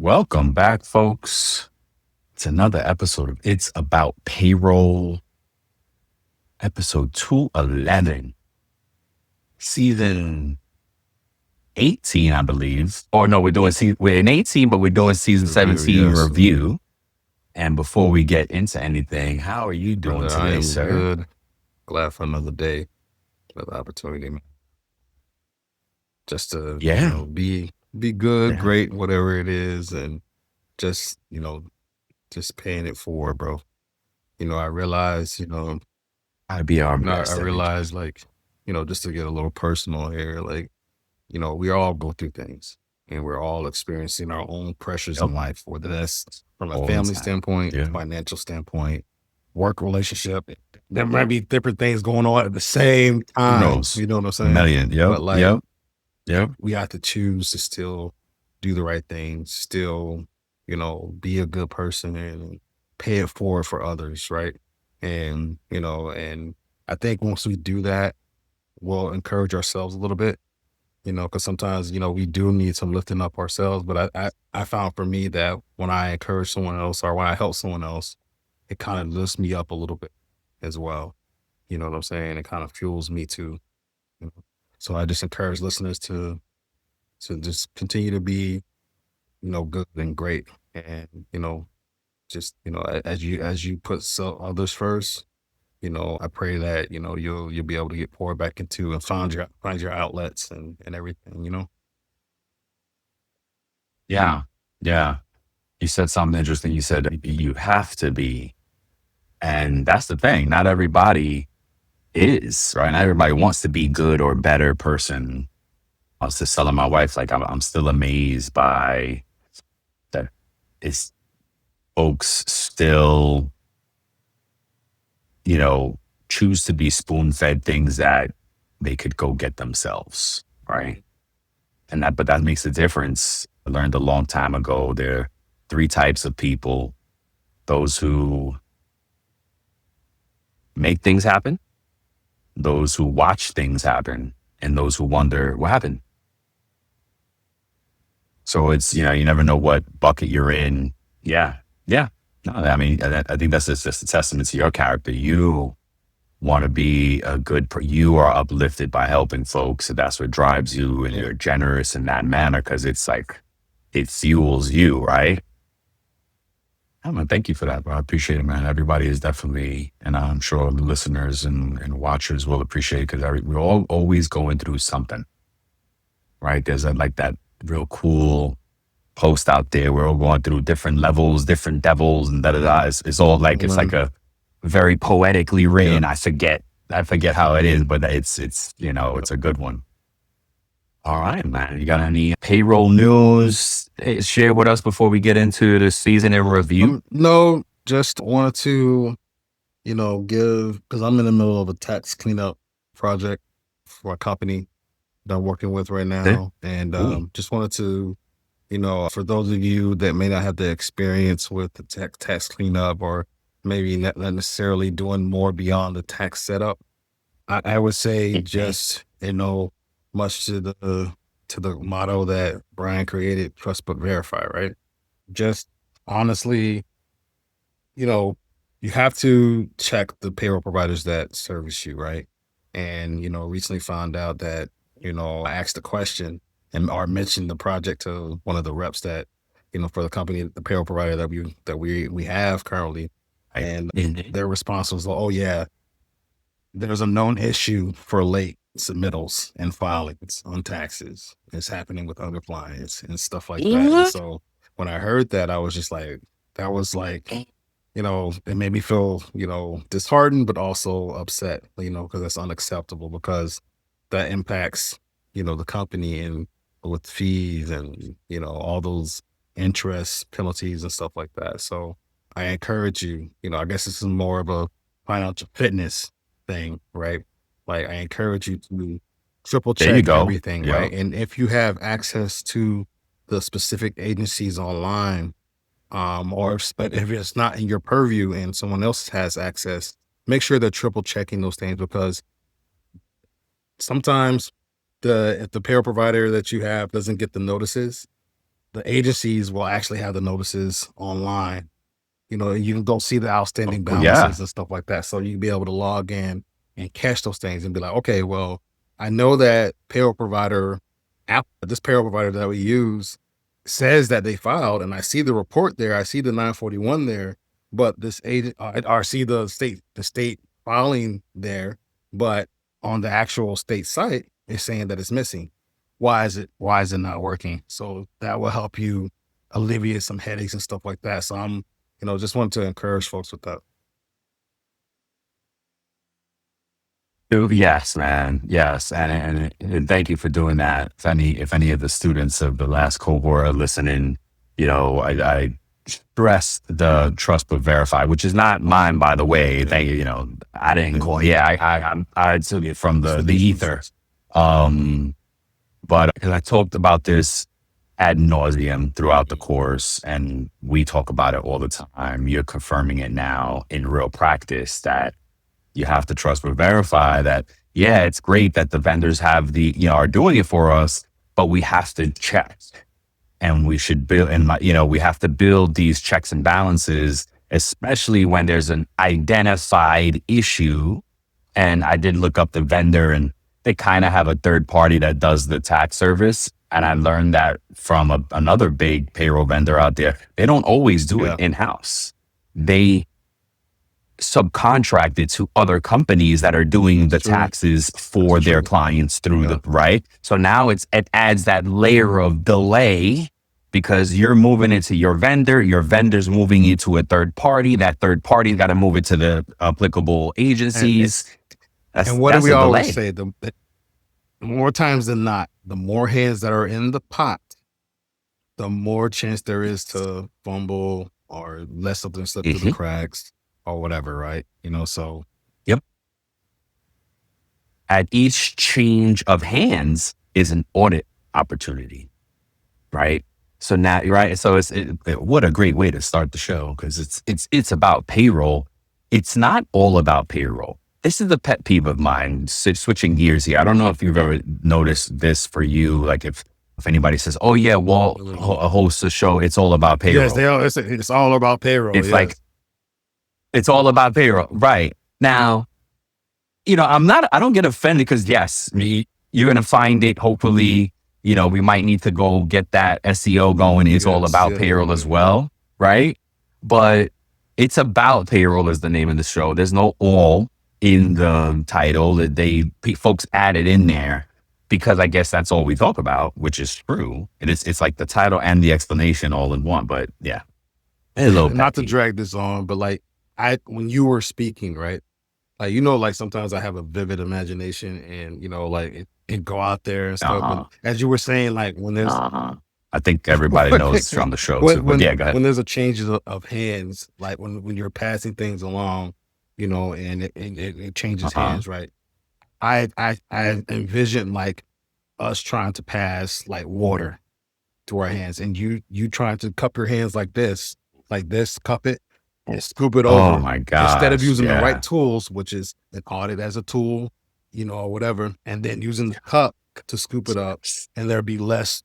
Welcome back, folks. It's another episode of It's About Payroll, episode 211, season 18, I believe. Or no, we're in 18, but we're doing season 17 Yes. review. And before we get into anything, how are you doing Brother, I today, am sir? good. Glad for another day, another opportunity, man. Just to, Yeah. be good, Yeah. great, whatever it is, and just, just paying it forward, bro. I realize, I'd be our I best every day. realize like, just to get a little personal here, like, we all go through things and we're all experiencing our own pressures Yep. in life, whether that's from a All the family time. standpoint, Yeah. financial standpoint, work relationship. There might be different things going on at the same Who time. knows? You know what I'm A saying? million. Yep. But like Yep. Yep. we have to choose to still do the right thing, still, be a good person and pay it forward for others, right? And I think once we do that, we'll encourage ourselves a little bit, because sometimes, we do need some lifting up ourselves. But I found for me that when I encourage someone else or when I help someone else, it kind of lifts me up a little bit as well. You know what I'm saying? It kind of fuels me too. you know. So I just encourage listeners to just continue to be, good and great. And, just, as you put others first, I pray that, you'll be able to get poured back into and find your outlets and everything. Yeah. Yeah. You said something interesting. You said you have to be. And that's the thing. Not everybody is, right? Not everybody wants to be good or better person. I was just telling my wife, like, I'm still amazed by that. It's folks still, you know, choose to be spoon fed things that they could go get themselves, right? But that makes a difference. I learned a long time ago there are three types of people: those who make things happen, those who watch things happen, and those who wonder what happened. So it's, you never know what bucket you're in. Yeah. Yeah. No, I mean, I think that's just a testament to your character. You want to be you are uplifted by helping folks. And that's what drives you. And Yeah. you're generous in that manner because it's like, it fuels you, right? Thank you for that, bro. I appreciate it, man. Everybody is definitely, and I'm sure the listeners and watchers will appreciate it because we're all always going through something, right? There's like that real cool post out there. We're all going through different levels, different devils, and da da da. It's all like it's like Amen. a very poetically Yeah. written. I forget how it is, but it's Yeah. it's a good one. All right, man. You got any payroll news share with us before we get into the season in review? No, just wanted to, give because I'm in the middle of a tax cleanup project for a company that I'm working with right Yeah. now. And Ooh. just wanted to, for those of you that may not have the experience with the tax cleanup or maybe not necessarily doing more beyond the tax setup, I would say Mhm. just, much to the motto that Brian created, trust but verify, right? Just honestly, you know, you have to check the payroll providers that service you, right? And, recently found out that, I asked a question and or mentioned the project to one of the reps that, for the company, the payroll provider that we have currently. Right. And Mhm. their response was, oh yeah, there's a known issue for late submittals and filings on taxes. It's happening with other clients and stuff like that. And What? so when I heard that, I was just like, that was like, it made me feel, disheartened, but also upset, because that's unacceptable because that impacts, the company and with fees and, all those interest penalties and stuff like that. So I encourage you, I guess this is more of a financial fitness thing, right? Like I encourage you to triple There you check go. everything, right? Yep. And if you have access to the specific agencies online, but if it's not in your purview and someone else has access, make sure they're triple checking those things because sometimes if the payroll provider that you have doesn't get the notices, the agencies will actually have the notices online. You know, you can go see the outstanding Oh, yeah. balances and stuff like that. So you can be able to log in and catch those things and be like, okay, well, I know that payroll provider app, this payroll provider that we use says that they filed, and I see the report there, I see the 941 there, but this agent, or I see the state filing there, but on the actual state site, it's saying that it's missing. Why is it not working? So that will help you alleviate some headaches and stuff like that. So just want to encourage folks with that. Yes, man. Yes. And thank you for doing that. If any of the students of the last cohort are listening, I stress the trust but verify, which is not mine, by the way. Yeah. Thank you. I didn't go, yeah, I took it from the ether. Um, but I talked about this ad nauseum throughout the course, and we talk about it all the time. You're confirming it now in real practice that you have to trust but verify that, yeah, it's great that the vendors have are doing it for us, but we have to check, and we should build, and we have to build these checks and balances, especially when there's an identified issue. And I did look up the vendor, and they kind of have a third party that does the tax service. And I learned that from another big payroll vendor out there. They don't always do it Yeah. in-house. They subcontract it to other companies that are doing the True. taxes for That's their true. clients through Yeah. the right. So now it adds that layer of delay because you're moving it to your vendor's moving it to a third party. That third party's got to move it to the applicable And agencies. and what do That's we a always delay. say? The more times than not, the more hands that are in the pot, the more chance there is to fumble or let something slip through the Mhm. cracks or whatever, right? So Yep. At each change of hands is an audit opportunity, right? So now, right? So what a great way to start the show because it's about payroll. It's not all about payroll. This is the pet peeve of mine. Switching gears here. I don't know if you've ever noticed this for you. Like if anybody says, "Oh yeah, Walt hosts a show," it's all about yes, payroll. it's all about payroll. It's like Yes. it's all about payroll, right? Now, I don't get offended because yes, you're going to find it. Hopefully, we might need to go get that SEO going. It's all Yes. about Yeah. Yeah. payroll as Yeah. well. Right. But it's about payroll is the name of the show. There's no all in the title that folks added in there because I guess that's all we talk about, which is true. It's like the title and the explanation all in one. But yeah, a little And not pet to peeve. drag this on, but like when you were speaking, right? Like, like sometimes I have a vivid imagination and, like it go out there and stuff. But Uh-huh. as you were saying, like when there's Uh-huh. I think everybody knows from the show too. But yeah, go ahead. when there's a change of hands, like when you're passing things along, and it changes Uh-huh. hands, right? I envision like us trying to pass like water to our hands, and you trying to cup your hands like this, cup it and scoop it Oh over my instead of gosh. using the right Yeah. tools, which is an audit as a tool, or whatever, and then using the cup to scoop it up, and there'd be less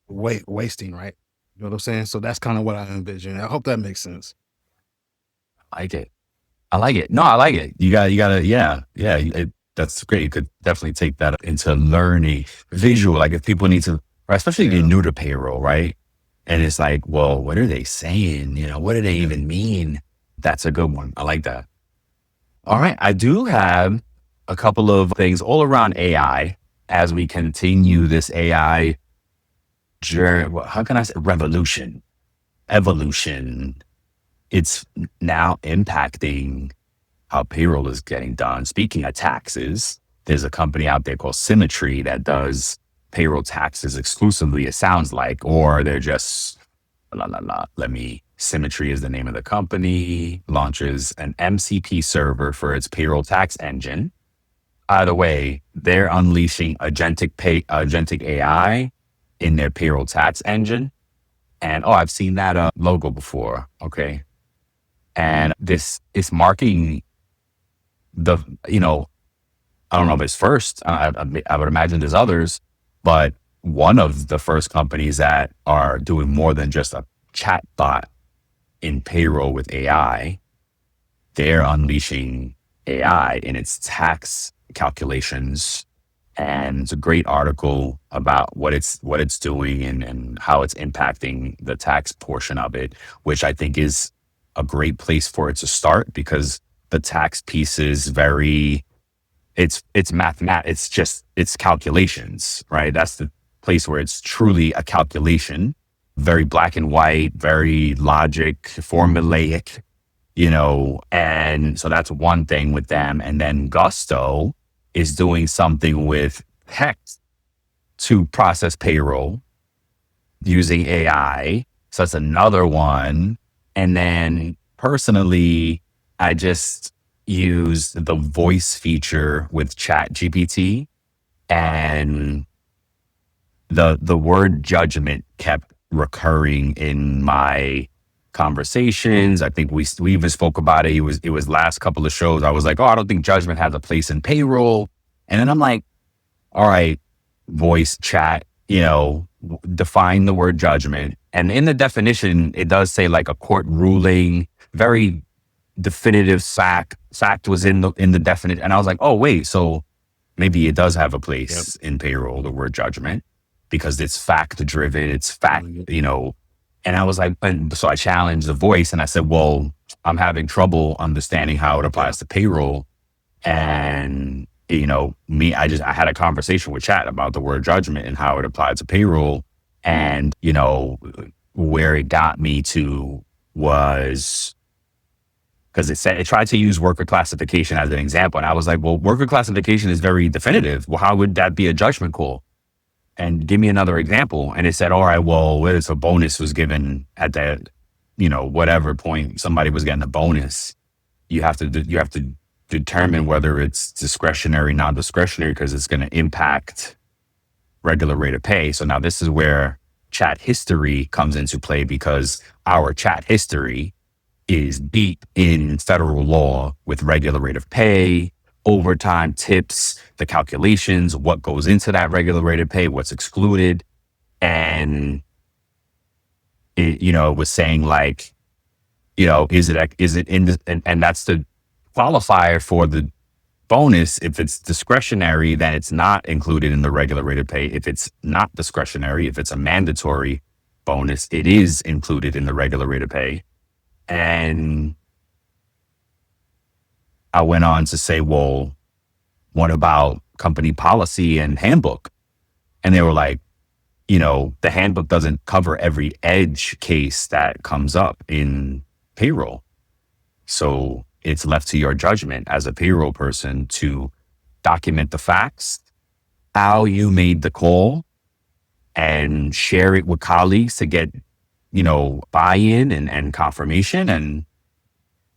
wasting, right? You know what I'm saying? So that's kind of what I envision. I hope that makes sense. I like it. I like it. No, I like it. You gotta, yeah, yeah. That's great. You could definitely take that into learning visual. Like if people need to, or especially if you're Yeah. new to payroll, right? And it's like, well, what are they saying? What do they even mean? That's a good one. I like that. All right. I do have a couple of things all around AI as we continue this AI journey. How can I say revolution, evolution? It's now impacting how payroll is getting done. Speaking of taxes, there's a company out there called Symmetry that does payroll taxes exclusively, it sounds like, or they're just la la la. Symmetry is the name of the company, launches an MCP server for its payroll tax engine. Either way, they're unleashing agentic AI in their payroll tax engine. And I've seen that logo before. Okay. And this is marking the, I don't know if it's first. I would imagine there's others, but one of the first companies that are doing more than just a chat bot in payroll with AI. They're unleashing AI in its tax calculations. And it's a great article about what it's doing and how it's impacting the tax portion of it, which I think is a great place for it to start, because the tax piece is very, it's mathematics. It's calculations, right? That's the place where it's truly a calculation, very black and white, very logic, formulaic, and so that's one thing with them. And then Gusto is doing something with text to process payroll using AI. So that's another one. And then personally, I just used the voice feature with Chat GPT, and the word judgment kept recurring in my conversations. I think we even spoke about it. It was last couple of shows. I was like, oh, I don't think judgment has a place in payroll. And then I'm like, all right, voice chat, define the word judgment. And in the definition, it does say like a court ruling, very definitive fact. Fact was in the definition. And I was like, oh, wait, so maybe it does have a place in payroll, the word judgment, because it's fact driven, it's fact, and I was like, and so I challenged the voice and I said, well, I'm having trouble understanding how it applies to payroll. And, I had a conversation with chat about the word judgment and how it applied to payroll. And, where it got me to was, because it tried to use worker classification as an example. And I was like, well, worker classification is very definitive. Well, how would that be a judgment call? And give me another example. And it said, all right, well, if a bonus was given at that, whatever point somebody was getting a bonus, you have to determine whether it's discretionary, non-discretionary, because it's going to impact regular rate of pay. So now this is where chat history comes into play, because our chat history is deep in federal law with regular rate of pay, overtime, tips, the calculations, what goes into that regular rate of pay, what's excluded. And it was saying like, is it in the, and that's the qualifier for the bonus. If it's discretionary, then it's not included in the regular rate of pay. If it's not discretionary, if it's a mandatory bonus, it is included in the regular rate of pay. And I went on to say, well, what about company policy and handbook? And they were like, the handbook doesn't cover every edge case that comes up in payroll. So it's left to your judgment as a payroll person to document the facts, how you made the call, and share it with colleagues to get, buy-in and confirmation, and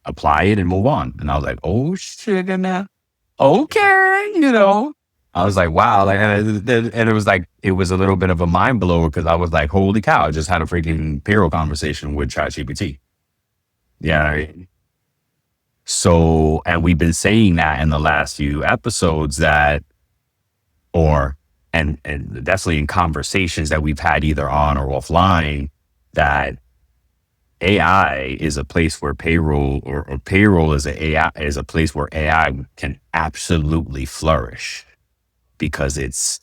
apply it and move on. And I was like, oh, sugar now. Okay. I was like, wow. Like, and it was like, it was a little bit of a mind blower, because I was like, holy cow, I just had a freaking payroll conversation with ChatGPT. Yeah. So, and we've been saying that in the last few episodes and definitely in conversations that we've had either on or offline, that AI is a place where payroll or payroll is a place where AI can absolutely flourish, because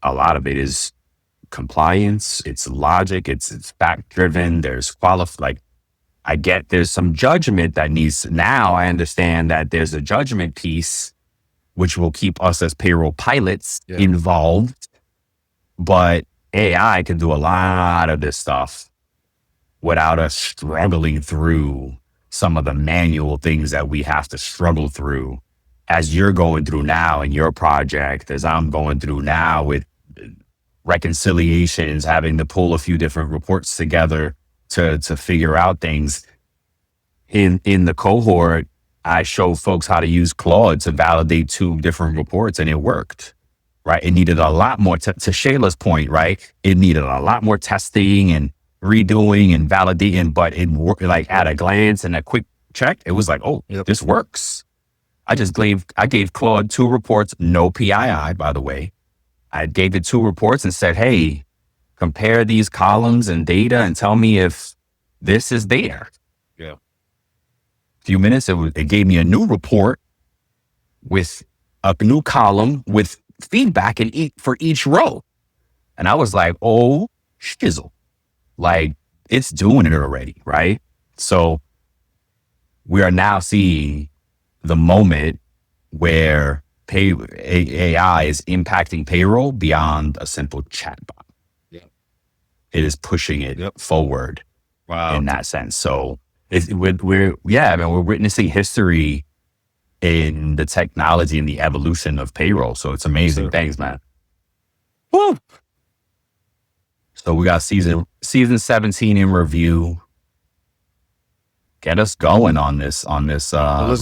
a lot of it is compliance, it's logic, it's fact driven. There's there's some judgment that needs. Now I understand that there's a judgment piece, which will keep us as payroll pilots involved, but AI can do a lot of this stuff without us struggling through some of the manual things that we have to struggle through, as you're going through now in your project, as I'm going through now with reconciliations, having to pull a few different reports together to figure out things. In the cohort, I showed folks how to use Claude to validate 2 different reports, and it worked. Right? It needed a lot more, to Shayla's point, right? It needed a lot more testing and redoing and validating, but it worked. Like at a glance and a quick check, it was like, oh, this works. I gave Claude 2 reports, no PII, by the way, I gave it 2 reports and said, hey, compare these columns and data and tell me if this is there. Yeah. Few minutes, it gave me a new report with a new column with feedback for each row. And I was like, oh, shizzle. Like, it's doing it already, right? So we are now seeing the moment where AI is impacting payroll beyond a simple chatbot. Yeah. It is pushing it Yep. forward Wow. in that sense. So we're witnessing history in the technology and the evolution of payroll. So it's amazing. Sir. Thanks, man. Woo! So we got season 17 in review. Get us going on this Well, let's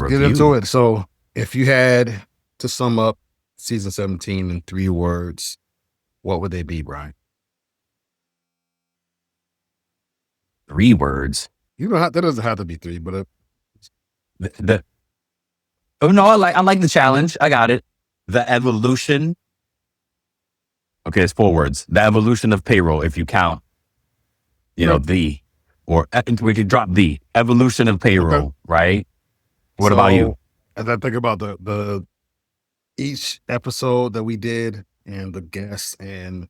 review. get into it. So if you had to sum up season 17 in 3 words, what would they be, Brian? 3 words. You don't have, that doesn't have to be 3, but Oh no, I like the challenge. I got it. The evolution. Okay, it's 4 words. The evolution of payroll, if you count, or we could drop the evolution of payroll, right? What about you? As I think about the each episode that we did and the guests, and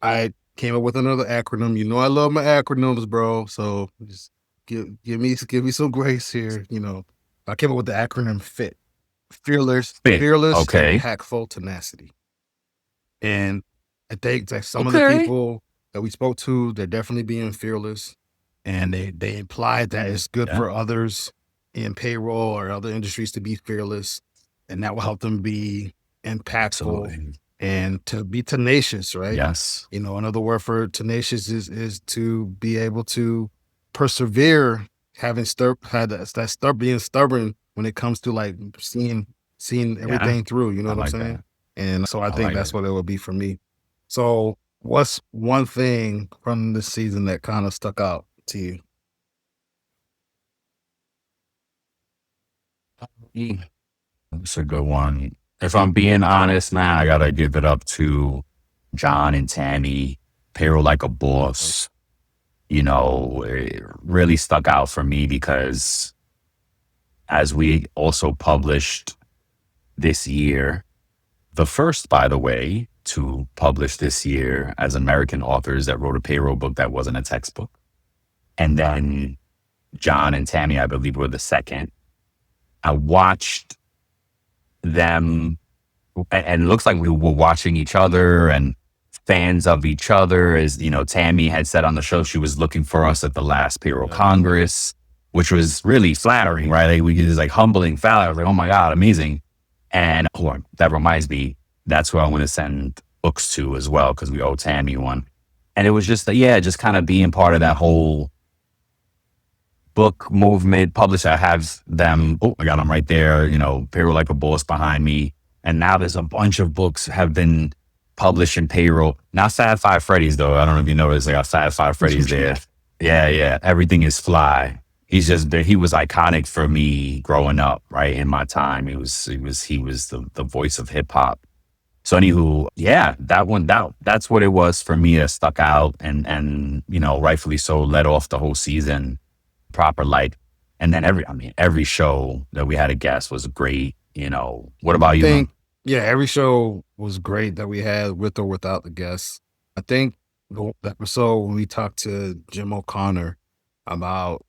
I came up with another acronym. I love my acronyms, bro. So just give me some grace here. I came up with the acronym FIT. Fearless, Fit. Okay. impactful, tenacity. And I think that some of the Okay. people that we spoke to, they're definitely being fearless. And they implied that it's good Yeah. for others in payroll or other industries to be fearless. And that will help them be impactful Absolutely. and to be tenacious, right? Yes. Another word for tenacious is to be able to persevere, being stubborn when it comes to like seeing everything through. You know I what I'm like saying? that. And so I think like that's it. what it would be for me. So what's one thing from this season that kind of stuck out to you? That's a good one. If I'm being honest, man, I gotta give it up to Jon and Tammy. Payroll like a boss. It really stuck out for me because as we also published this year, the first, by the way, to publish this year as American authors that wrote a payroll book that wasn't a textbook. And then Jon and Tammy, I believe, were the second. I watched them, and it looks like we were watching each other and fans of each other. As Tammy had said on the show, she was looking for us at the last payroll congress, which was really flattering, right? Like, it was like humbling, flattering. I was like, oh my God, amazing. And that reminds me, that's who I want to send books to as well, because we owe Tammy one. And it was just just kind of being part of that whole book movement. Publisher, I have them. Oh, I got them right there. Payroll like a boss behind me. And now there's a bunch of books have been published in payroll. Not Sad Five Freddy's though. I don't know if you noticed. I got Sad Five Freddy's there. Yeah. Everything is fly. He was iconic for me growing up, right? In my time. He was the voice of hip hop. So anywho, yeah, that one, that's what it was for me that stuck out and rightfully so led off the whole season proper light. And then every show that we had a guest was great. What about you, man? Yeah, every show was great that we had with or without the guests. I think the episode when we talked to Jim O'Connor about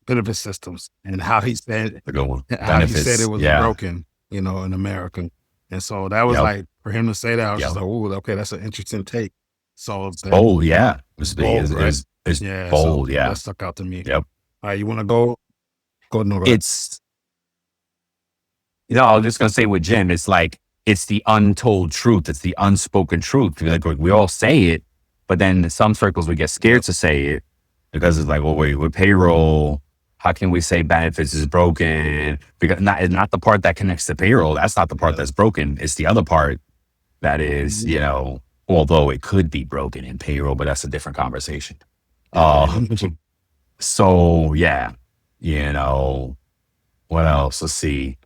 benefit systems and how he said The good one. it was Yeah. broken, in America. And so that was Yep. like, for him to say that, I was just Yep. like, oh, okay, that's an interesting take. So Bold, yeah. it's bold, right? It's Yeah, bold, so yeah. that stuck out to me. Yep. All right, you want to go? Go ahead. It's, I was just gonna say with Jim, it's like it's the untold truth. It's the unspoken truth. Like, we all say it, but then in some circles we get scared to say it because it's like, well, wait, with payroll, how can we say benefits is broken? Because it's not the part that connects to payroll. That's not the part that's broken. It's the other part that is, although it could be broken in payroll, but that's a different conversation. So yeah, what else? Let's see.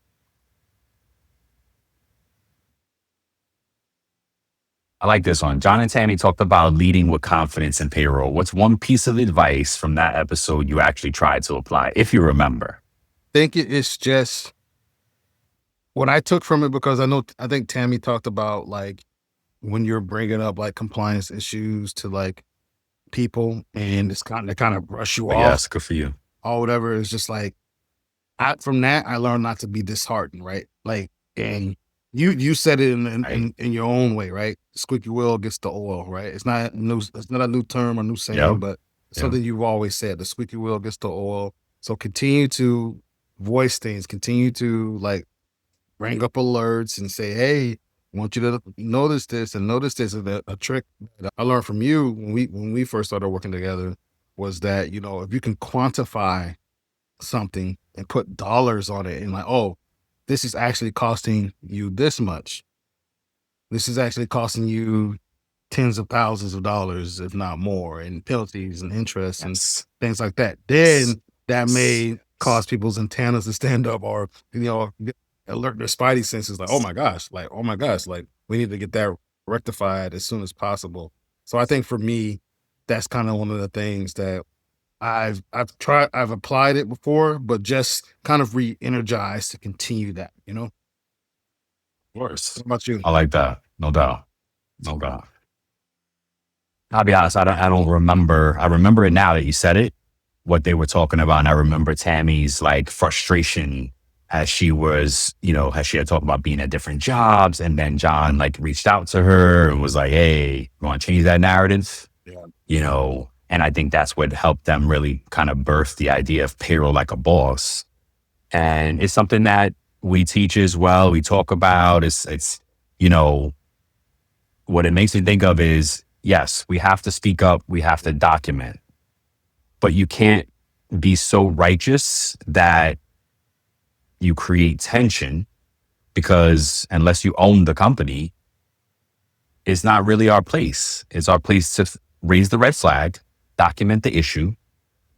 I like this one. Jon and Tammy talked about leading with confidence in payroll. What's one piece of advice from that episode you actually tried to apply, if you remember? Think it's just what I took from it, because I think Tammy talked about like when you're bringing up like compliance issues to like people and they kind of brush you But off yes, good for you. or whatever. It's just like from that I learned not to be disheartened, right? Like, and you said it Right. in your own way, right? Squeaky wheel gets the oil, right? It's not a new term or new saying, Yep. but it's Yep. something you've always said. The squeaky wheel gets the oil. So continue to voice things, continue to like bring up alerts and say, "Hey, I want you to notice this and notice this." And a trick that I learned from you when we first started working together was that, you know, if you can quantify something and put dollars on it and like, oh, this is actually costing you this much. This is actually costing you tens of thousands of dollars, if not more, in penalties and interest and Yes. things like that. Yes. Then that Yes. may cause people's antennas to stand up, or, you know, alert their spidey senses like, oh my gosh, like we need to get that rectified as soon as possible. So I think for me, that's kind of one of the things that I've applied it before, but just kind of re-energized to continue that, you know? Of course. What about you? I like that. No doubt. No doubt. I'll be honest, I don't remember. I remember it now that you said it, what they were talking about. And I remember Tammy's like frustration as she was, as she had talked about being at different jobs. And then Jon like reached out to her and was like, hey, you want to change that narrative? Yeah. And I think that's what helped them really kind of birth the idea of payroll like a boss. And it's something that we teach as well. We talk about you know, what it makes me think of is, yes, we have to speak up, we have to document, but you can't be so righteous that you create tension, because unless you own the company, it's not really our place. It's our place to raise the red flag, document the issue,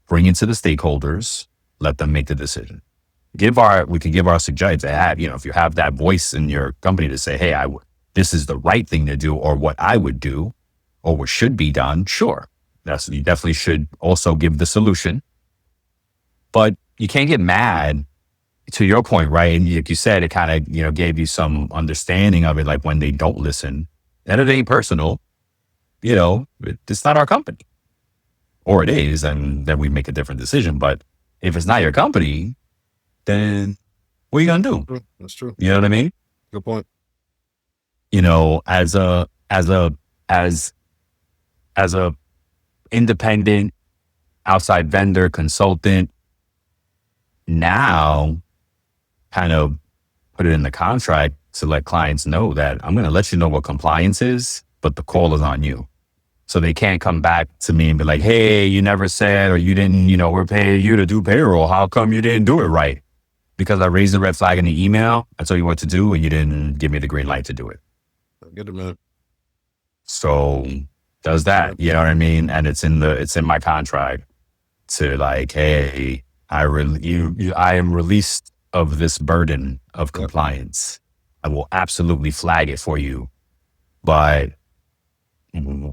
bring it to the stakeholders, let them make the decision. We can give our suggestions to have, if you have that voice in your company to say, hey, this is the right thing to do, or what I would do, or what should be done. Sure. You definitely should also give the solution, but you can't get mad, to your point, right? And like you said, it kind of, gave you some understanding of it. Like when they don't listen, and it ain't personal, it's not our company, or it is, and then we make a different decision. But if it's not your company, then what are you gonna do? That's true. You know what I mean? Good point. As as a independent outside vendor consultant, now kind of put it in the contract to let clients know that I'm going to let you know what compliance is, but the call is on you. So they can't come back to me and be like, hey, you never said, or you didn't, we're paying you to do payroll. How come you didn't do it right? Because I raised the red flag in the email. I told you what to do, and you didn't give me the green light to do it. Good man. So does that, you know what I mean? And it's in my contract to like, hey, I am released of this burden of compliance. I will absolutely flag it for you. But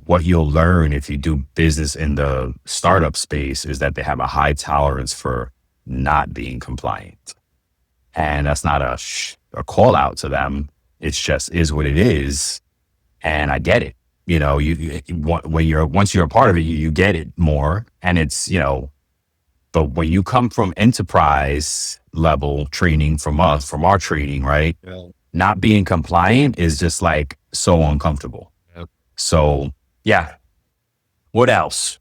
what you'll learn if you do business in the startup space is that they have a high tolerance for not being compliant. And that's not a call out to them. It's just is what it is. And I get it. Once you're a part of it, you get it more. And it's, but when you come from enterprise level training from our training, right? Yeah. Not being compliant is just like so uncomfortable. Yeah. So yeah. What else?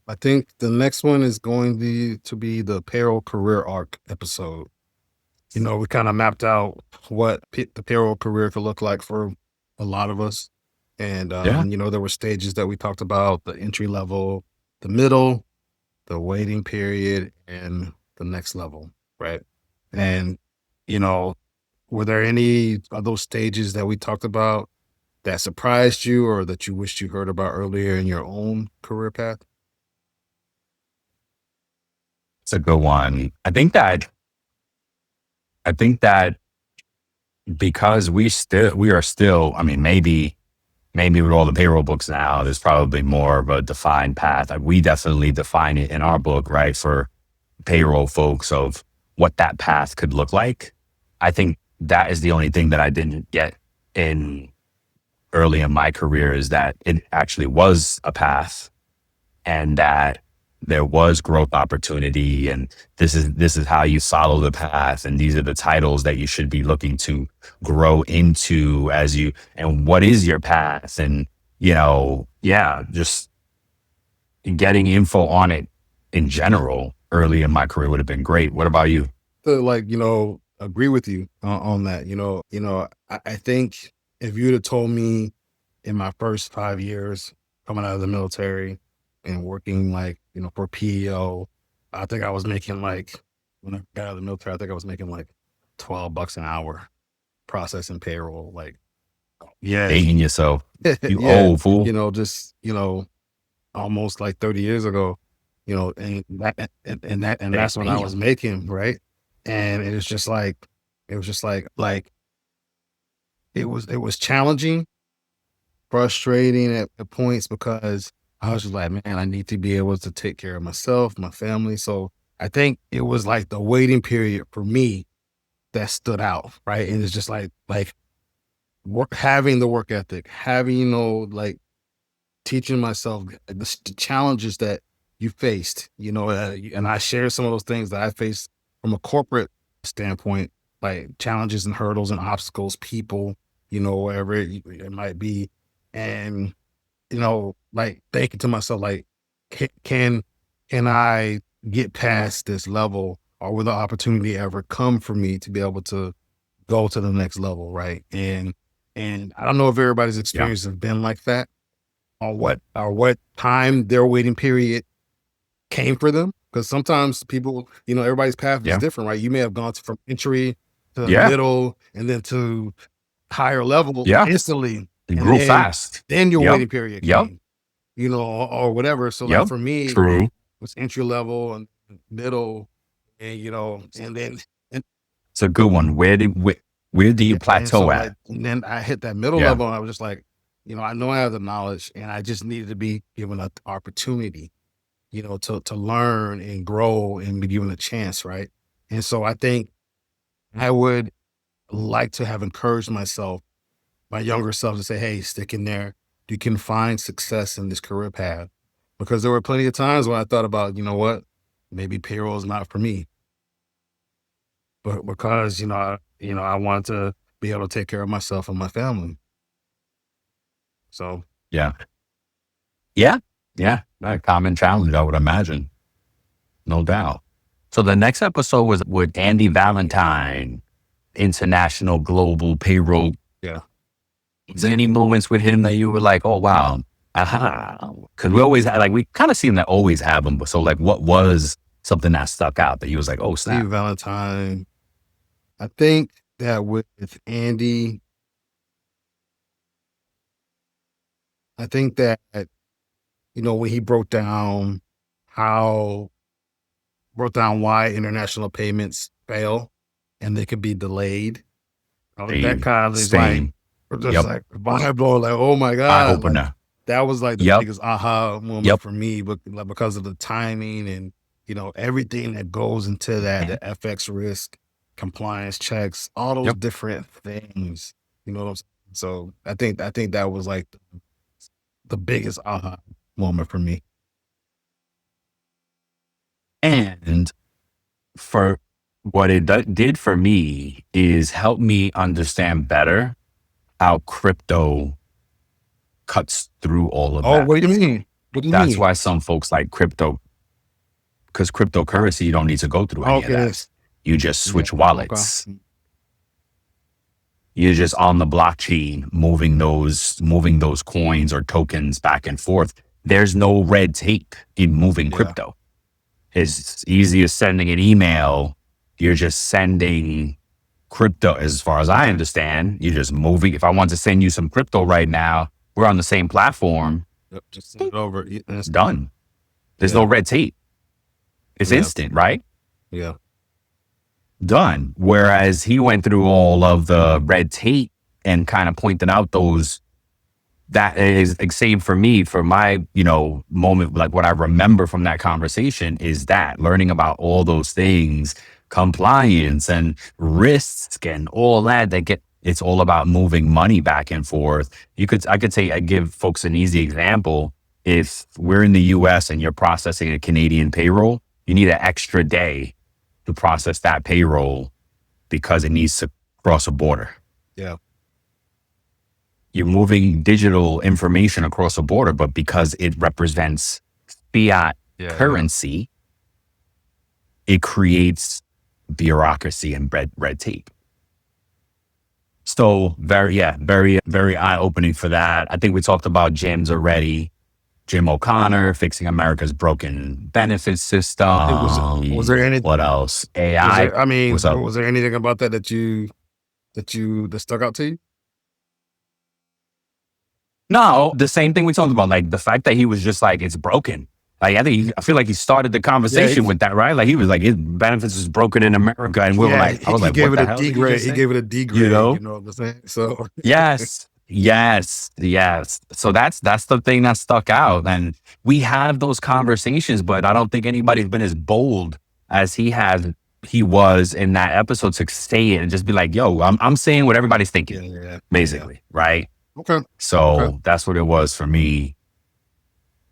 I think the next one is going to be the payroll career arc episode. We kind of mapped out what the payroll career could look like for a lot of us. And, Yeah. there were stages that we talked about: the entry level, the middle, the waiting period, and the next level. Right. And, were there any of those stages that we talked about that surprised you or that you wished you heard about earlier in your own career path? It's a good one. I think that because we are still, I mean, maybe maybe with all the payroll books now, there's probably more of a defined path. Like, we definitely define it in our book, right, for payroll folks of what that path could look like. I think that is the only thing that I didn't get in early in my career, is that it actually was a path, and that there was growth opportunity, and this is how you follow the path, and these are the titles that you should be looking to grow into as you, and what is your path, and just getting info on it in general early in my career would have been great. What about you? To agree with you on that. I think if you'd have told me in my first 5 years coming out of the military and working for PEO, I think I was making when I got out of the military, I think I was making like $12 an hour processing payroll. Yeah, Dating yourself, you yeah, old fool. just almost like 30 years ago, and that's what I was Damn. making, right? And it was just it was challenging, frustrating at points, because I was just like, man, I need to be able to take care of myself, my family. So I think it was like the waiting period for me that stood out, right? And it's just having the work ethic, having teaching myself the challenges that you faced, and I share some of those things that I faced from a corporate standpoint, like challenges and hurdles and obstacles, people, wherever it might be. And, thinking to myself, can, can, can I get past this level, or will the opportunity ever come for me to be able to go to the next level? Right. And I don't know if everybody's Yeah. experience have been like that, or what time their waiting period came for them. Because sometimes people, everybody's path is Yeah. different, right? You may have gone from entry to Yeah. middle and then to higher level Yeah. instantly. It And grew then fast. your Yep. waiting period Yep. came, or whatever. So Yep. for me, it True. was entry level and middle, and and then and, It's a good one. Where do you yeah, and so plateau at? and then I hit that middle Yeah. level, and I was just like, I know I have the knowledge, and I just needed to be given an opportunity, to learn and grow and be given a chance, right? And so I think I would like to have encouraged my younger self, to say, hey, stick in there. You can find success in this career path. Because there were plenty of times when I thought about, what, maybe payroll is not for me. But because, I wanted to be able to take care of myself and my family. So Yeah. Yeah. Yeah. A common challenge, I would imagine. No doubt. So the next episode was with Andy Valentine, international global payroll. yeah. Was there any moments with him that you were like, oh, wow, aha? Because we always had, we kind of seem to always have them. But so, what was something that stuck out that you was like, oh, Steve snap? Valentine. I think that with Andy, I think that, when he how broke down why international payments fail and they could be delayed. That Same. kind of is Same. just Yep. like mind blowing, oh my Eye God. opener. That was like the Yep. biggest aha moment Yep. for me, but because of the timing and, everything that goes into that, the FX risk, compliance checks, all those Yep. different things. You know what I'm saying? So I think that was like the biggest aha moment for me. And for what it did for me is help me understand better how crypto cuts through all of Oh, that. what do you mean? What do you That's mean? why some folks like crypto, because cryptocurrency, you don't need to go through any of Okay, that. this. You just Yeah. switch Okay. wallets. You're just on the blockchain moving those coins or tokens back and forth. There's no red tape in moving Yeah. crypto. It's easy as sending an email. You're just sending crypto. As far as I understand, you're just moving. If I want to send you some crypto right now, we're on the same platform. Yep. Just send it over. It's done. There's no Yeah. red tape. It's Yeah. instant, right? Yeah. Done. Whereas he went through all of the red tape and kind of pointed out those that is like, same for me, for my, moment, like what I remember from that conversation is that learning about all those things, compliance and risk and all that it's all about moving money back and forth. I could say, I give folks an easy example. If we're in the US and you're processing a Canadian payroll, you need an extra day to process that payroll because it needs to cross a border. Yeah. You're moving digital information across a border, but because it represents fiat currency, it creates bureaucracy and red tape. So very eye opening for that. I think we talked about Jim's already. Jim O'Connor fixing America's broken benefit system. Was there any? What else? AI. What's up? Was there anything about that that stuck out to you? No, the same thing we talked about, like the fact that he was just like, it's broken. Like, I feel like he started the conversation with that, right? Like he was like, his benefits is broken in America. And we were like, I was like, what the hell? He gave it a D grade, you know what I'm saying? So yes. So that's the thing that stuck out. And we have those conversations, but I don't think anybody's been as bold as he was in that episode to say it and just be like, yo, I'm saying what everybody's thinking, basically, right? Okay. So that's what it was for me.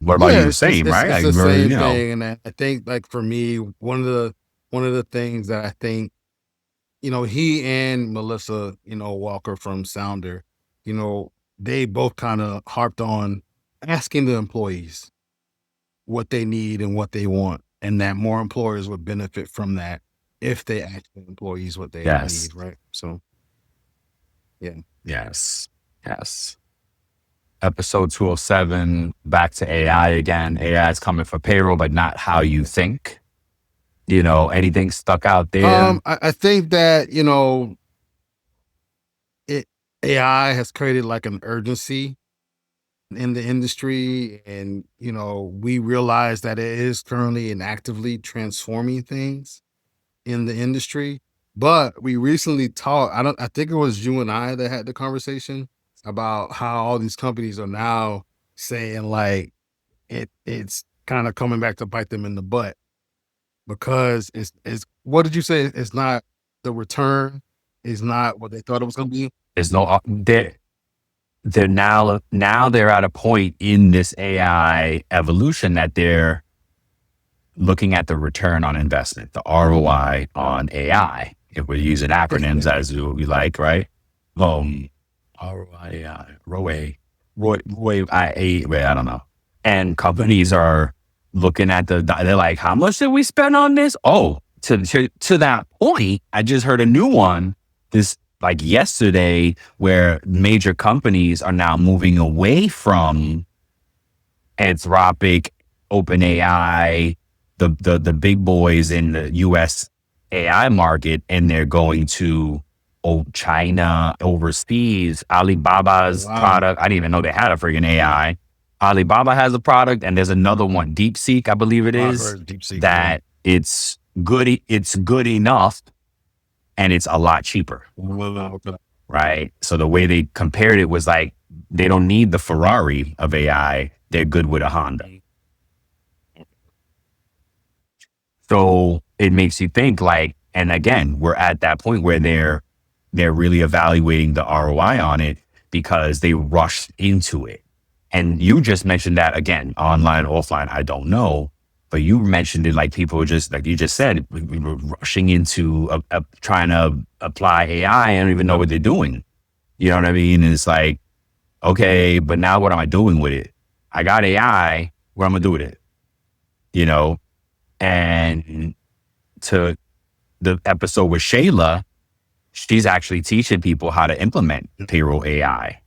What about you? Same, right? It's the same thing. And I think, like, for me, one of the things that I think, he and Melissa, Walker from Sounder, they both kind of harped on asking the employees what they need and what they want, and that more employers would benefit from that if they ask the employees what they need, right? So, yeah. Yes. Episode 207, back to AI again. AI is coming for payroll, but not how you think. Anything stuck out there? I think that, AI has created like an urgency in the industry, and we realize that it is currently and actively transforming things in the industry. But we recently I think it was you and I that had the conversation about how all these companies are now saying, like, it's kind of coming back to bite them in the butt, because it's what did you say? It's not, the return is not what they thought it was going to be. There's no they're now they're at a point in this AI evolution that they're looking at the return on investment, the ROI on AI. If we're using acronyms as we like, right? ROI, I don't know. And companies are looking at they're like, how much did we spend on this? Oh, to that point, I just heard a new one this like yesterday, where major companies are now moving away from Anthropic, OpenAI, the big boys in the US AI market, and they're going to China, overseas. Alibaba's product, I didn't even know they had a friggin' AI. Alibaba has a product, and there's another one, DeepSeek, I believe it is, that it's good enough, and it's a lot cheaper. Right? So the way they compared it was like, they don't need the Ferrari of AI. They're good with a Honda. So it makes you think, like, and again, we're at that point where they're really evaluating the ROI on it because they rushed into it. And you just mentioned that, again, online, offline, I don't know, but you mentioned it like people were just, like you just said, we were rushing into trying to apply AI. I don't even know what they're doing. You know what I mean? And it's like, okay, but now what am I doing with it? I got AI, what am I gonna do with it? And to the episode with Shayla, she's actually teaching people how to implement payroll AI.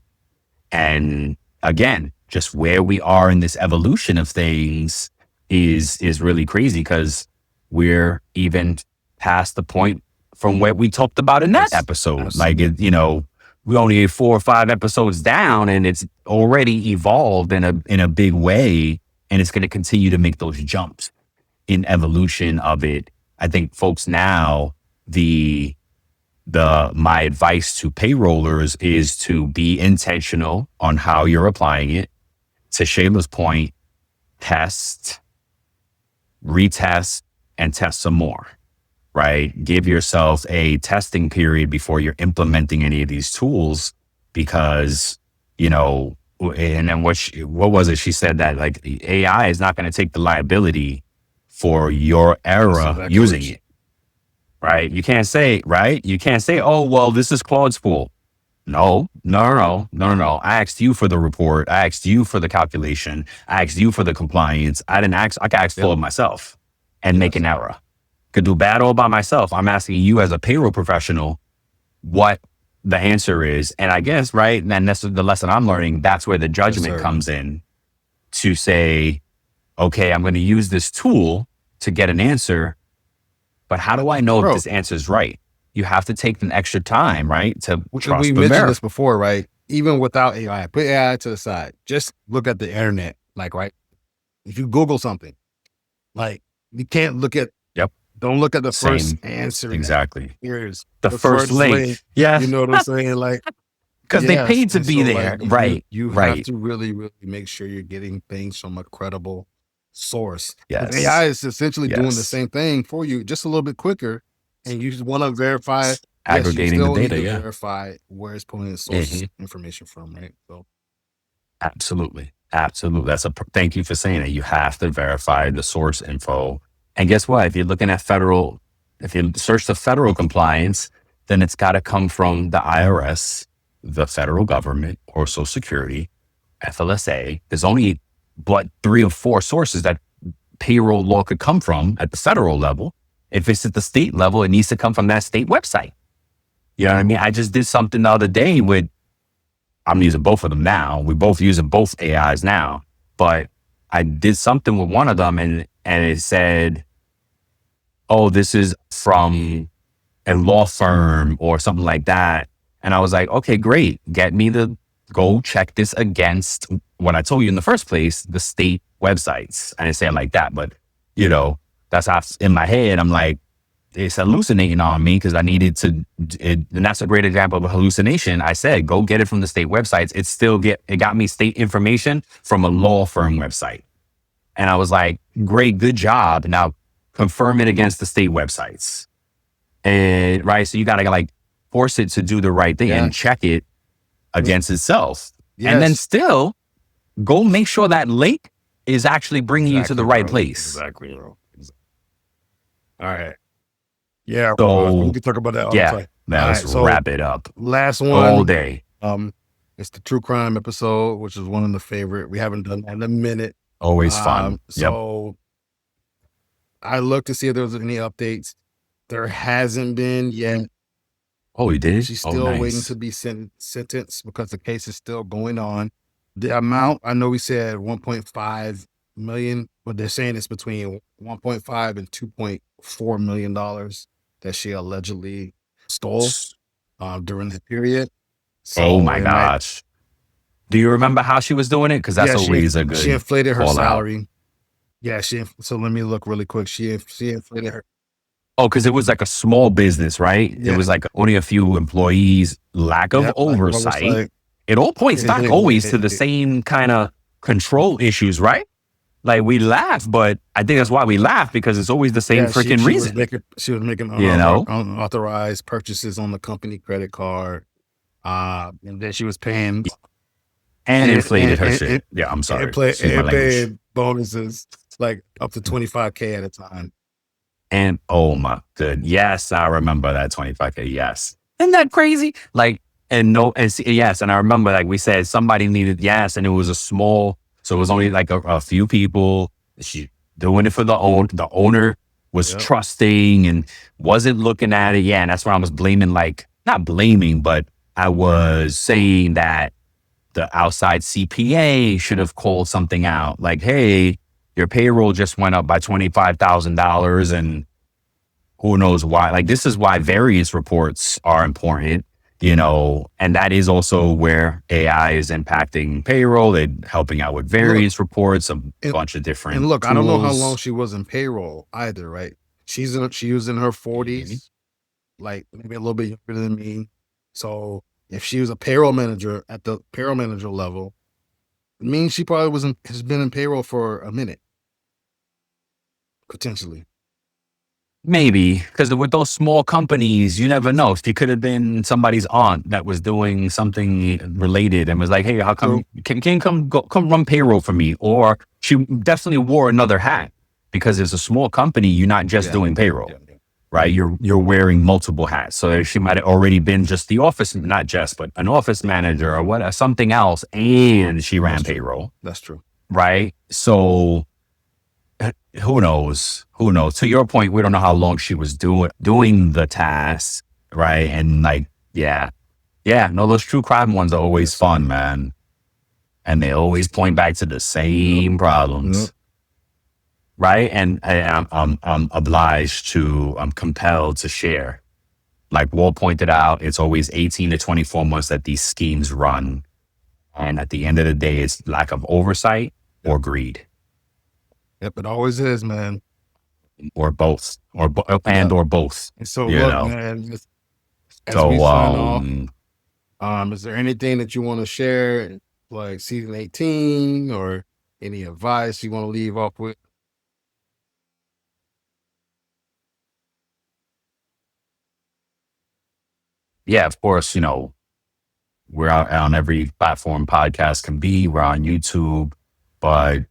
And again, just where we are in this evolution of things is really crazy, because we're even past the point from what we talked about in that episode. Like, we only 4 or 5 episodes down, and it's already evolved in a big way, and it's going to continue to make those jumps in evolution of it. I think folks now, the my advice to payrollers is to be intentional on how you're applying it. To Shayla's point, test, retest, and test some more, right? Give yourself a testing period before you're implementing any of these tools, because, and then what was it? She said that like the AI is not going to take the liability for your That's error exactly what using it, right? You can't say, oh, well, this is Claude's fault. No. I asked you for the report. I asked you for the calculation. I asked you for the compliance. I could ask for it myself and make an error. Could do bad all by myself. I'm asking you as a payroll professional what the answer is. And I guess, right, and that's the lesson I'm learning. That's where the judgment comes in, to say, okay, I'm going to use this tool to get an answer, but how do I know if this answer is right? You have to take an extra time, right? To trust we the mentioned mirror. this before, right? Even without AI, put AI to the side. Just look at the internet. Like, right? If you Google something, like, you can't look at, don't look at the first answer. Exactly. Here's the first link. Yeah. You know what I'm saying? Like, because they paid to be there. Like, right. You right. have to really, really make sure you're getting things from a credible source. Yes. AI is essentially doing the same thing for you, just a little bit quicker. And you just want to verify, aggregating the data. Verify where it's pulling the source information from, right? So, absolutely. Thank you for saying it. You have to verify the source info. And guess what? If you're looking at if you search the federal compliance, then it's got to come from the IRS, the federal government, or Social Security, FLSA. There's only 3 or 4 sources that payroll law could come from at the federal level. If it's at the state level, it needs to come from that state website. You know what I mean? I just did something the other day I'm using both of them now. We're both using both AIs now, but I did something with one of them and it said, oh, this is from a law firm or something like that. And I was like, okay, great. Get me go check this against what I told you in the first place, the state websites. I didn't say it like that, but that's how in my head, I'm like, it's hallucinating on me because I needed to, and that's a great example of a hallucination. I said, go get it from the state websites. It got me state information from a law firm website. And I was like, great, good job. Now confirm it against the state websites. And right. So you got to like force it to do the right thing and check it against itself. And then still go make sure that link is actually bringing you to the right place. Exactly. All right. Yeah. So we can talk about that all the time. Let's wrap it up. Last one. All day. It's the true crime episode, which is one of the favorite. We haven't done that in a minute. Always fun. So I looked to see if there was any updates. There hasn't been yet. Oh, he did? She's still waiting to be sentenced because the case is still going on. The amount, I know we said 1.5 million, but they're saying it's between 1.5 and 2.4 million dollars that she allegedly stole during that period. So oh my gosh. Do you remember how she was doing it? Because that's always a good. She inflated her salary. Out. Yeah, so let me look really quick. She inflated her. Oh, because it was like a small business, right? Yeah. It was like only a few employees, lack of oversight. It all points back always to the same kind of control issues, right? Like we laugh, but I think that's why we laugh, because it's always the same freaking reason. She was making unauthorized purchases on the company credit card. And then she was paying. And inflated her shit. Yeah, I'm sorry. And paid bonuses like up to 25K at a time. And oh my good. Yes, I remember that 25K. Yes. Isn't that crazy? Like, yes. And I remember, like we said, somebody needed, and it was a small, so it was only like a few people. She doing it for the owner. The owner was trusting and wasn't looking at it. Yeah. And that's where I was blaming, not blaming, but I was saying that the outside CPA should have called something out. Like, hey, your payroll just went up by $25,000 and who knows why. Like, this is why variance reports are important, and that is also where AI is impacting payroll. They're helping out with variance reports, a bunch of different And look, tools. I don't know how long she was in payroll either, right? She was in her 40s. like maybe a little bit younger than me. So if she was a payroll manager at the payroll manager level, it means she probably has been in payroll for a minute, potentially. Maybe, because with those small companies, you never know. She could have been somebody's aunt that was doing something related and was like, "Hey, how come True. can you come run payroll for me?" Or she definitely wore another hat because it's a small company. You're not just Yeah. doing payroll, Yeah. right? You're wearing multiple hats. So she might have already been just the office, not just, but an office manager or what, something else, and she ran That's true. payroll, That's true. right? So who knows? Who knows? To your point, we don't know how long she was doing the task, right? And like, yeah, yeah. No, those true crime ones are always Yes, sir. fun, man, and they always point back to the Yep. same Yep. problems, right? And I'm obliged to, I'm compelled to share. Like Walt pointed out, it's always 18 to 24 months that these schemes run, and at the end of the day, it's lack of oversight Yep. or greed, Yep. It always is, man. or both, Yeah. or both. And so You look, know. man, as we So sign off, is there anything that you want to share, like season 18, or any advice you want to leave off with? yeah, of course, we're out on every platform podcast can be. We're on YouTube, but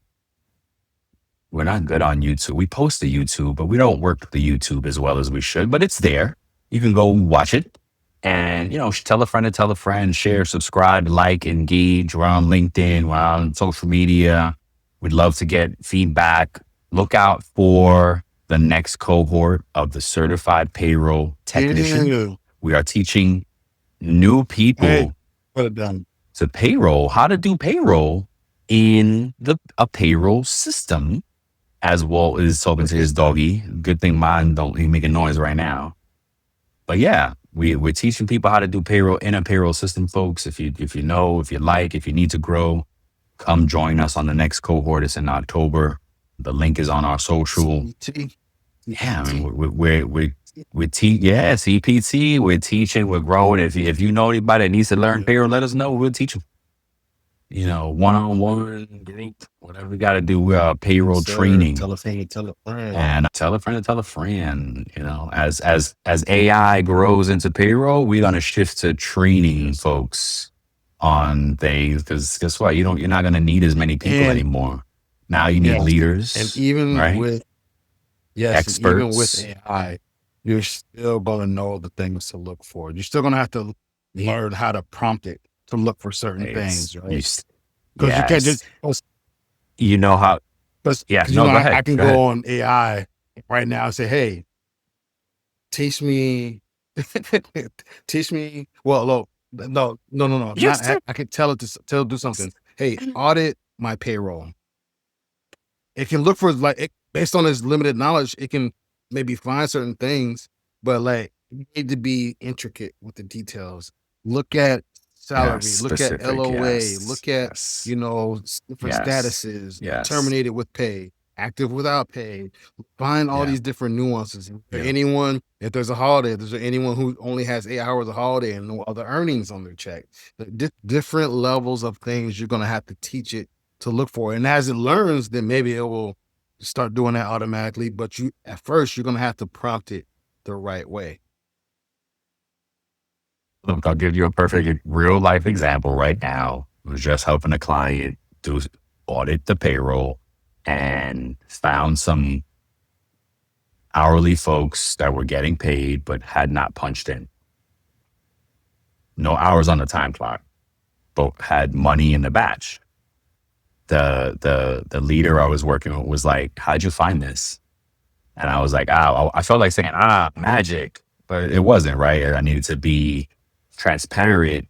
we're not good on YouTube. We post to YouTube, but we don't work the YouTube as well as we should. But it's there. You can go watch it, and tell a friend to tell a friend, share, subscribe, like, engage. We're on LinkedIn. We're on social media. We'd love to get feedback. Look out for the next cohort of the certified payroll technician. Yeah. We are teaching new Hey, people put it down. to payroll, how to do payroll in a payroll system, as Walt is talking to his doggy. Good thing mine don't even make a noise right now. But yeah, we're teaching people how to do payroll in a payroll system, folks. If you know, if you like, if you need to grow, come join us on the next cohort. It's in October. The link is on our social. CPT. Yeah, I mean, CPT. yeah, CPT. We're teaching, we're growing. If you know anybody that needs to learn payroll, let us know. We'll teach them. One-on-one, group, whatever we got to do. Payroll Sir, training, tell a friend, tell a friend. and tell a friend to tell a friend. As AI grows into payroll, we're gonna shift to training folks on things, because guess what? You're not gonna need as many people And anymore. Now you need yes, and leaders, even right? with yes, and even with Experts. AI, you're still gonna know the things to look for. You're still gonna have to learn how to prompt it to look for certain It's things, you. right? Because you can't Yes, just you know how. because Yeah, you no, know go I ahead. can Go ahead. go on AI right now and say, hey, teach me, teach me. Well, no. Yes, Not sir. I can tell it to do something. Hey, audit my payroll. It can look for based on its limited knowledge, it can maybe find certain things, but like you need to be intricate with the details. Look at Yes, salary, look at specific. LOA, Yes, look at, yes, different yes, statuses, yes. terminated with pay, active without pay. Find all Yeah, these different nuances. yeah. If there's a holiday, if there's anyone who only has 8 hours of holiday and no other earnings on their check, different levels of things you're gonna have to teach it to look for. And as it learns, then maybe it will start doing that automatically. But at first, you're gonna have to prompt it the right way. Look, I'll give you a perfect real life example right now. I was just helping a client do audit the payroll and found some hourly folks that were getting paid but had not punched in. No hours on the time clock, but had money in the batch. The leader I was working with was like, "How'd you find this?" And I was like, I felt like saying, magic, but it wasn't, right? I needed to be transparent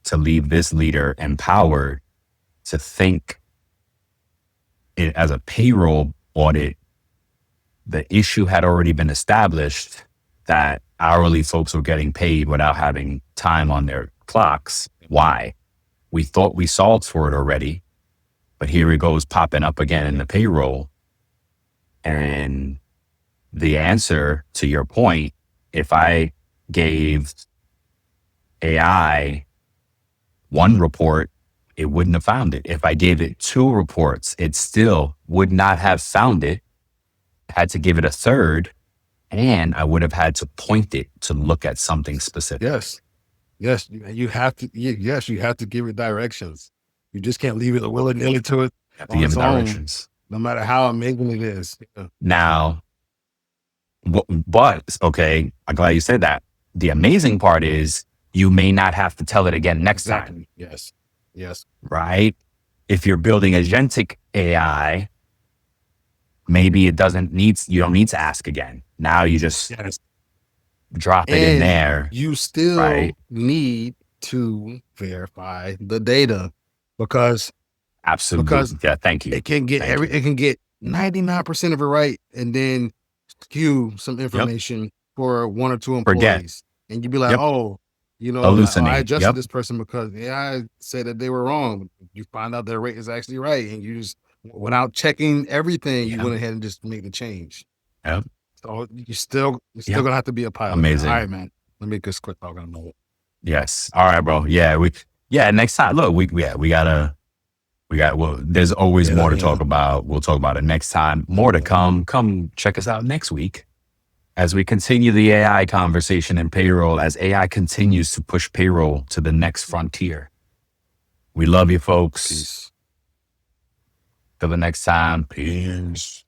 to leave this leader empowered to think it as a payroll audit. The issue had already been established that hourly folks were getting paid without having time on their clocks. Why? We thought we solved for it already, but here it goes popping up again in the payroll. And the answer to your point, if I gave AI one report, it wouldn't have found it. If I gave it two reports, it still would not have found it. I had to give it a third, and I would have had to point it to look at something specific. Yes. Yes. You have to, yes, you have to give it directions. You just can't leave it willy-nilly to it You have to on give its it own, directions. no matter how amazing it is. Yeah. Now, but okay, I'm glad you said that. The amazing part is you may not have to tell it again next time, Exactly. Yes. Yes. right? If you're building agentic AI, maybe it doesn't need, you don't need to ask again. Now you just Yes. drop it in And there, you still right? need to verify the data because Absolutely. Yeah. Thank you. it can get Thank you. it can get 99% of it right and then skew some Yep. information for one or two Forget. employees. And you'd be like, Yep. oh, I Hallucinate. adjusted Yep. this person because AI said that they were wrong. You find out their rate is actually right. And you just, without checking everything, you Yep. went ahead and just made the change. Yep. So you're still Yep. gonna have to be a pilot. All Amazing. right, man. Let me just quit talking about it. Yes. All right, bro. Yeah. Next time, look, well, there's always more to talk about. We'll talk about it next time. More to come. Come check us out next week as we continue the AI conversation in payroll, as AI continues to push payroll to the next frontier. We love you, folks. Peace. Till the next time. Peace.